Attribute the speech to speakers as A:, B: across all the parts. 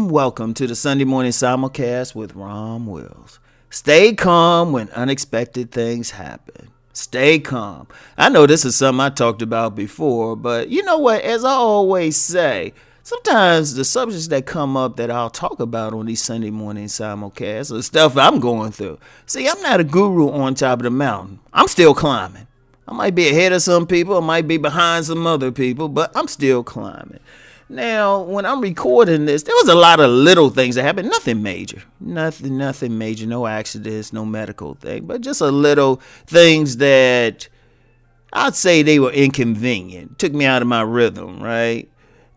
A: Welcome to the Sunday morning simulcast with Rom Wills. Stay calm when unexpected things happen. Stay calm. I know this is something I talked about before, but you know what? As I always say, sometimes the subjects that come up that I'll talk about on these Sunday morning simulcasts are stuff I'm going through. See, I'm not a guru on top of the mountain. I'm still climbing. I might be ahead of some people, I might be behind some other people, but I'm still climbing. Now, when I'm recording this, there was a lot of little things that happened. Nothing major. Nothing major. No accidents, no medical thing. But just a little things that I'd say they were inconvenient. Took me out of my rhythm, right?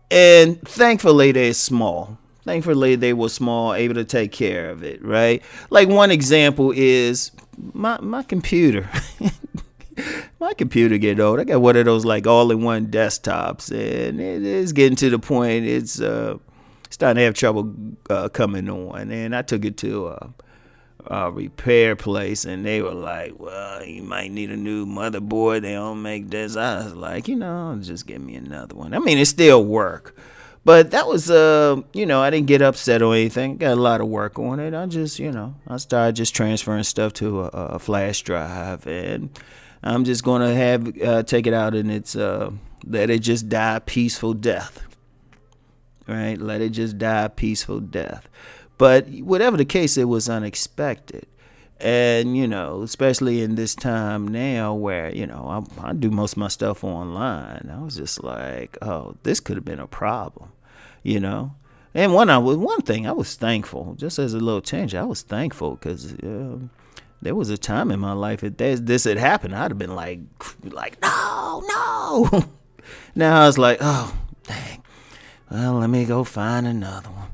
A: And thankfully, they're small. Thankfully, they were small, able to take care of it, right? Like one example is my computer. My computer getting old. I got one of those like all-in-one desktops, and it is getting to the point it's starting to have trouble coming on. And I took it to a repair place, and they were like, "Well, you might need a new motherboard. They don't make this." I was like, just give me another one. I mean, it still work, but that was I didn't get upset or anything. Got a lot of work on it. I just I started just transferring stuff to a flash drive, and I'm just going to take it out and it's let it just die a peaceful death. Right? Let it just die a peaceful death. But whatever the case, it was unexpected. And, especially in this time now where, I do most of my stuff online. I was just like, oh, this could have been a problem, And one thing, I was thankful, just as a little change, I was thankful because there was a time in my life if this had happened, I'd have been like, no. Now I was like, oh, dang. Well, let me go find another one.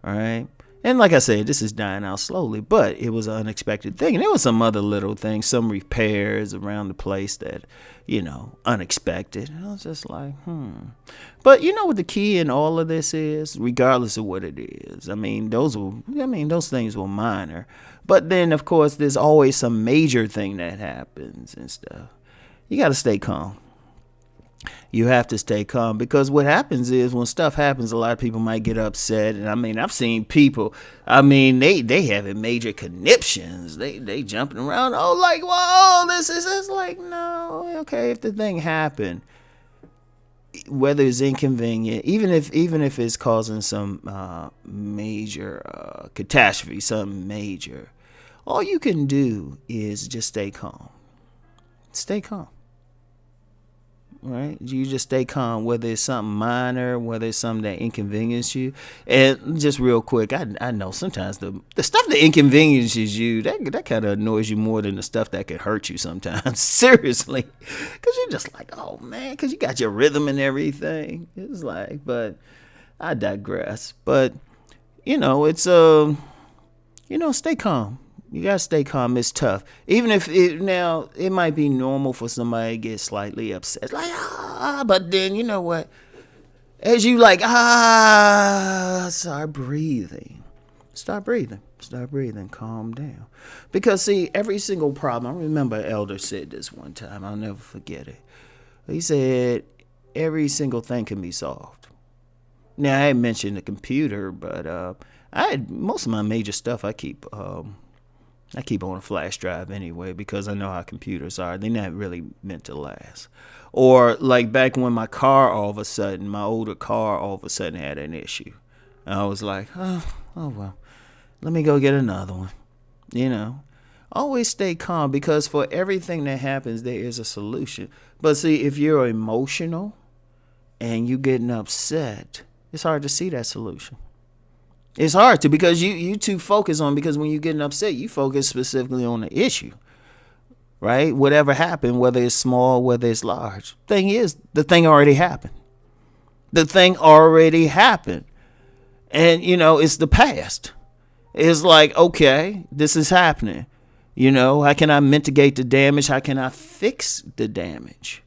A: All right. And like I said, this is dying out slowly, but it was an unexpected thing. And there was some other little things, some repairs around the place that, unexpected. And I was just like, But you know what the key in all of this is? Regardless of what it is. Those things were minor. But then, of course, there's always some major thing that happens and stuff. You got to stay calm. You have to stay calm because what happens is when stuff happens, a lot of people might get upset. And I've seen people, they having major conniptions. They jumping around. Oh, like, whoa, this is like, no, okay, if the thing happened, whether it's inconvenient, even if it's causing some major catastrophe, something major, all you can do is just stay calm. Stay calm. Right? You just stay calm, whether it's something minor, whether it's something that inconveniences you. And just real quick, I know sometimes the stuff that inconveniences you, that kind of annoys you more than the stuff that could hurt you sometimes. Seriously. Because you're just like, oh, man, because you got your rhythm and everything. It's like, but I digress. But, it's, stay calm. You got to stay calm. It's tough. Even if it might be normal for somebody to get slightly upset. Like, but then you know what? As you start breathing. Calm down. Because see, every single problem, I remember an elder said this one time. I'll never forget it. He said, every single thing can be solved. Now, I had mentioned the computer, but most of my major stuff I keep on a flash drive anyway because I know how computers are. They're not really meant to last. Or like back when my older car all of a sudden had an issue. And I was like, oh well, let me go get another one. Always stay calm because for everything that happens, there is a solution. But see, if you're emotional and you're getting upset, it's hard to see that solution. It's hard to because you too focus on because when you're getting upset, you focus specifically on the issue, right? Whatever happened, whether it's small, whether it's large. Thing is, the thing already happened. And, it's the past. It's like, okay, this is happening. How can I mitigate the damage? How can I fix the damage?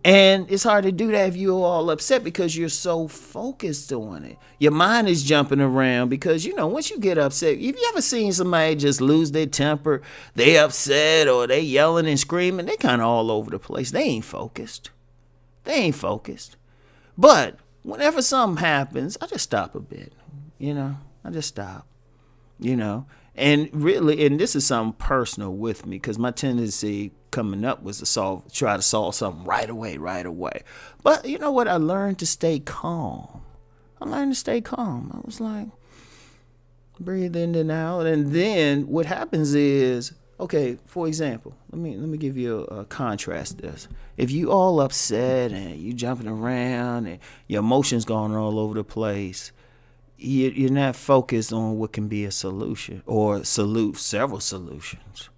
A: And it's hard to do that if you're all upset because you're so focused on it. Your mind is jumping around because, once you get upset, if you ever seen somebody just lose their temper, they upset or they yelling and screaming, they kind of all over the place. They ain't focused. They ain't focused. But whenever something happens, I just stop a bit. I just stop. And really, and this is something personal with me because my tendency coming up was to try to solve something right away. But you know what? I learned to stay calm. I was like, breathe in and out. And then what happens is, okay, for example, let me give you a contrast this. If you all upset and you jumping around and your emotions going all over the place, you're not focused on what can be a solution or several solutions.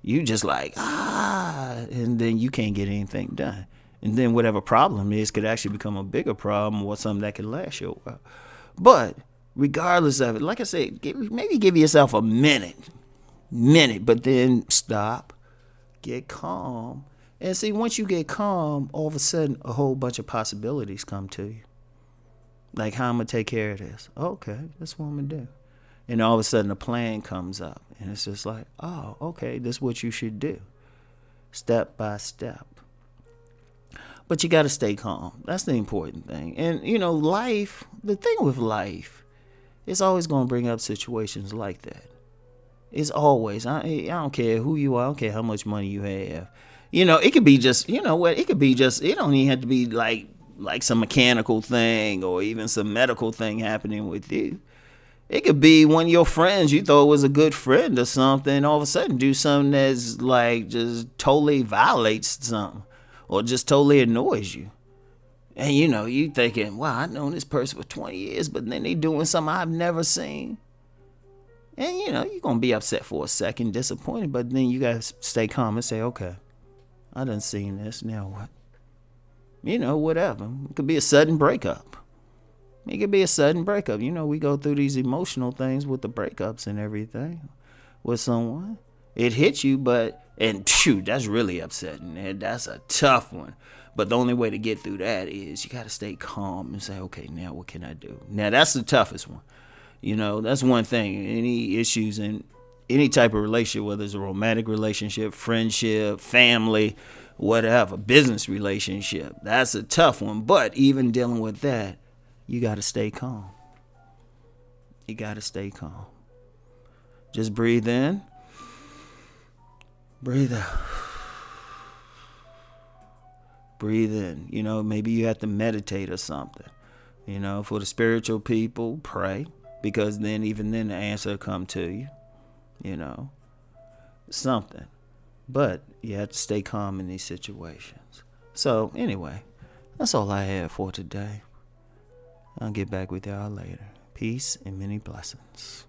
A: You just like, and then you can't get anything done. And then whatever problem is could actually become a bigger problem or something that could last you a while. But regardless of it, like I said, maybe give yourself a minute, but then stop, get calm. And see, once you get calm, all of a sudden a whole bunch of possibilities come to you. Like, how I'm going to take care of this. Okay, that's what I'm going to do. And all of a sudden a plan comes up. And it's just like, oh, okay, this is what you should do. Step by step. But you got to stay calm. That's the important thing. And, life, the thing with life, it's always going to bring up situations like that. It's always. I don't care who you are. I don't care how much money you have. It could be just, it could be just, it don't even have to be like some mechanical thing or even some medical thing happening with you. It could be one of your friends you thought was a good friend or something, all of a sudden do something that's like just totally violates something or just totally annoys you. And you thinking, wow, I've known this person for 20 years, but then they doing something I've never seen. And you're going to be upset for a second, disappointed, but then you got to stay calm and say, okay, I done seen this, now what? Whatever. It could be a sudden breakup. We go through these emotional things with the breakups and everything with someone. It hits you, and shoot, that's really upsetting. And that's a tough one. But the only way to get through that is you got to stay calm and say, okay, now what can I do? Now, that's the toughest one. That's one thing. Any issues in any type of relationship, whether it's a romantic relationship, friendship, family, whatever, business relationship, that's a tough one. But even dealing with that, you got to stay calm. Just breathe in, breathe out. Breathe in. Maybe you have to meditate or something. For the spiritual people, pray, because even then the answer will come to you. Something. But you have to stay calm in these situations. So anyway, that's all I have for today. I'll get back with y'all later. Peace and many blessings.